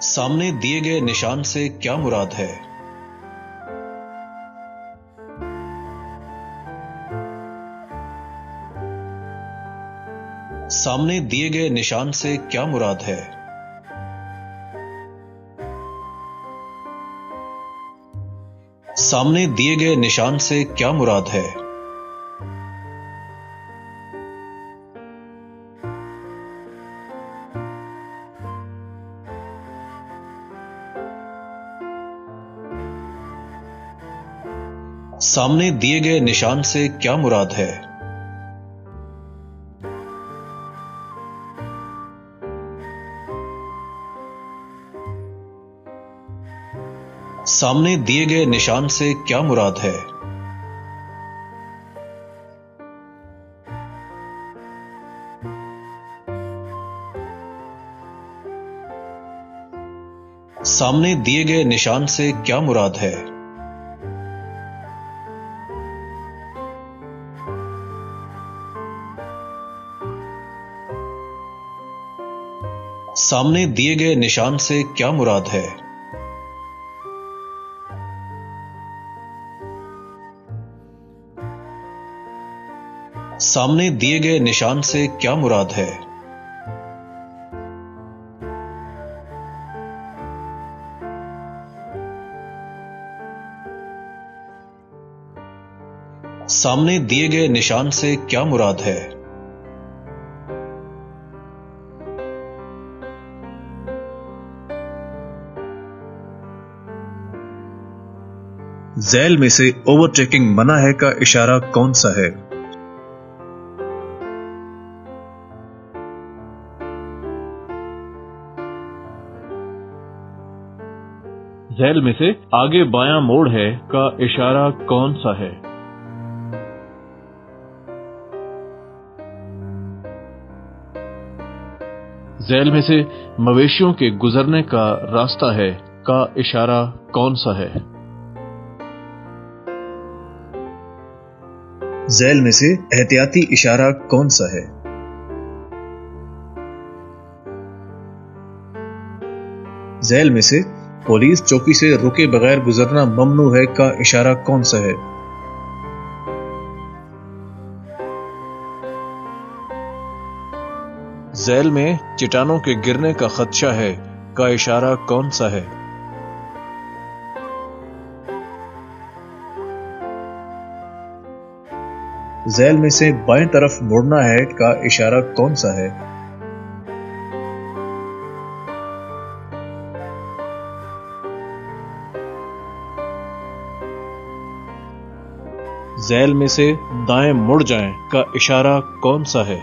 सामने दिए गए निशान से क्या मुराद है? सामने दिए गए निशान से क्या मुराद है? सामने दिए गए निशान से क्या मुराद है? सामने दिए गए निशान से क्या मुराद है? सामने दिए गए निशान से क्या मुराद है? सामने दिए गए निशान से क्या मुराद है? सामने दिए गए निशान से क्या मुराद है? सामने दिए गए निशान से क्या मुराद है? सामने दिए गए निशान से क्या मुराद है? झैल में से ओवरटेकिंग मना है का इशारा कौन सा है? झैल में से आगे बायां मोड़ है का इशारा कौन सा है? झैल में से मवेशियों के गुजरने का रास्ता है का इशारा कौन सा है? झैल में से एहतियाती इशारा कौन सा है? झैल में से पुलिस चौकी से रुके बगैर गुजरना ममनू है का इशारा कौन सा है? झैल में चट्टानों के गिरने का खदशा है का इशारा कौन सा है? झैल में से बाएं तरफ मुड़ना है का इशारा कौन सा है? झैल में से दाएं मुड़ जाएं का इशारा कौन सा है?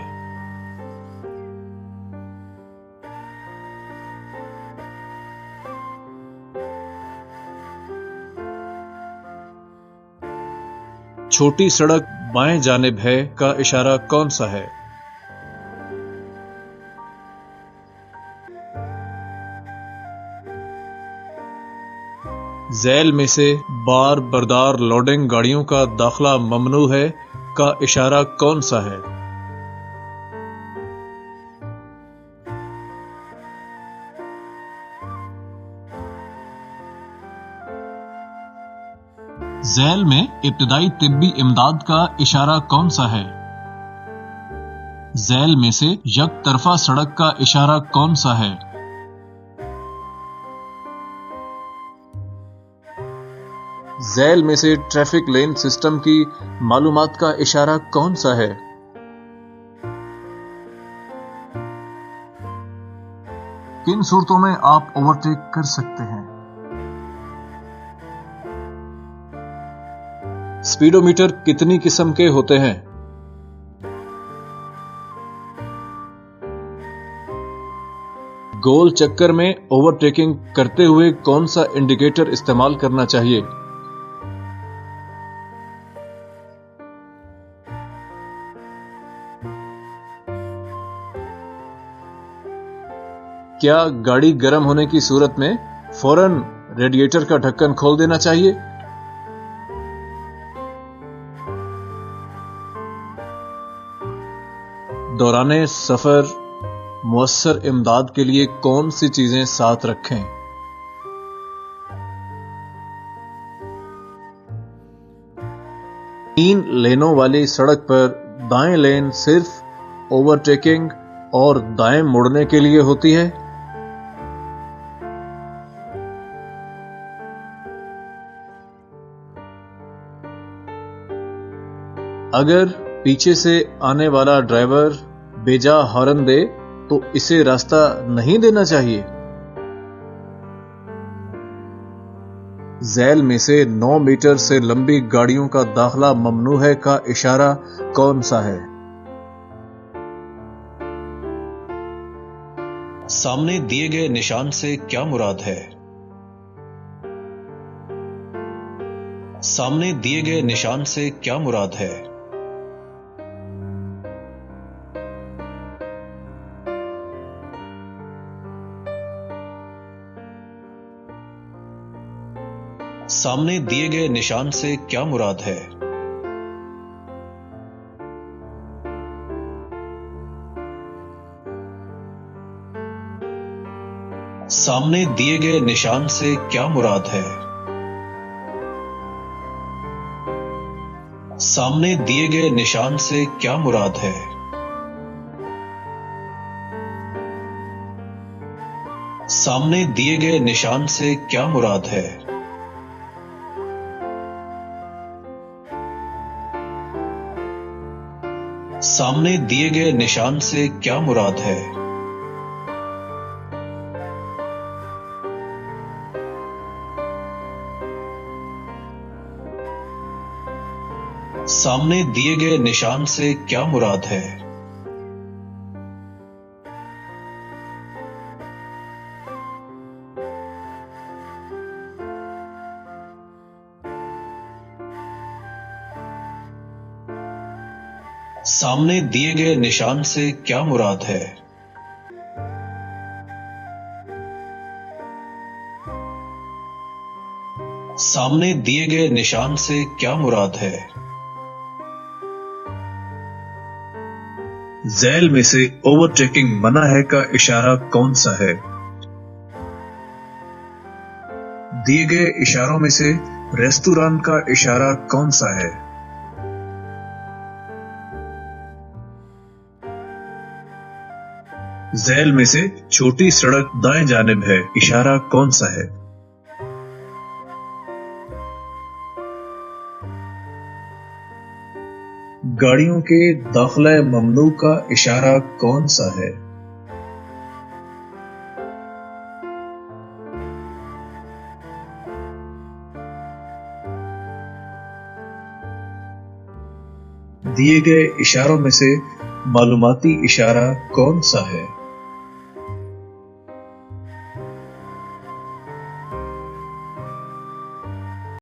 छोटी सड़क बाएं जानिब है का इशारा कौन सा है? झैल में से बार बरदार लोडिंग गाड़ियों का दाखला ममनू है का इशारा कौन सा है? झैल में इब्तिदाई तिब्बी इमदाद का इशारा कौन सा है? झैल में से यक तरफा सड़क का इशारा कौन सा है? झैल में से ट्रैफिक लेन सिस्टम की मालूमात का इशारा कौन सा है? किन सूरतों में आप ओवरटेक कर सकते हैं? स्पीडोमीटर कितनी किस्म के होते हैं? गोल चक्कर में ओवरटेकिंग करते हुए कौन सा इंडिकेटर इस्तेमाल करना चाहिए? क्या गाड़ी गर्म होने की सूरत में फौरन रेडिएटर का ढक्कन खोल देना चाहिए? दौराने सफर مؤثر امداد کے لیے کون سی چیزیں ساتھ رکھیں؟ تین لینوں والی سڑک پر دائیں لین صرف اوورٹیکنگ اور دائیں مڑنے کے لیے ہوتی ہے۔ اگر پیچھے سے آنے والا ڈرائیور بے-جا ہارن دے تو اسے راستہ نہیں دینا چاہیے۔ ذیل میں سے 9 میٹر سے لمبی گاڑیوں کا داخلہ ممنوع ہے کا اشارہ کون سا ہے؟ سامنے دیے گئے نشان سے کیا مراد ہے؟ سامنے دیے گئے نشان سے کیا مراد ہے؟ سامنے دیے گئے نشان سے کیا مراد ہے؟ سامنے دیے گئے نشان سے کیا مراد ہے؟ سامنے دیے گئے نشان سے کیا مراد ہے؟ سامنے دیے گئے نشان سے کیا مراد ہے؟ سامنے دیے گئے نشان سے کیا مراد ہے؟ سامنے دیے گئے نشان سے کیا مراد ہے؟ سامنے دیے گئے نشان سے کیا مراد ہے؟ سامنے دیے گئے نشان سے کیا مراد ہے؟ ذیل میں سے اوورٹیکنگ منع ہے کا اشارہ کون سا ہے؟ دیے گئے اشاروں میں سے ریستوران کا اشارہ کون سا ہے؟ ذیل میں سے چھوٹی سڑک دائیں جانب ہے، اشارہ کون سا ہے؟ گاڑیوں کے داخلہ ممنوع کا اشارہ کون سا ہے؟ دیے گئے اشاروں میں سے معلوماتی اشارہ کون سا ہے؟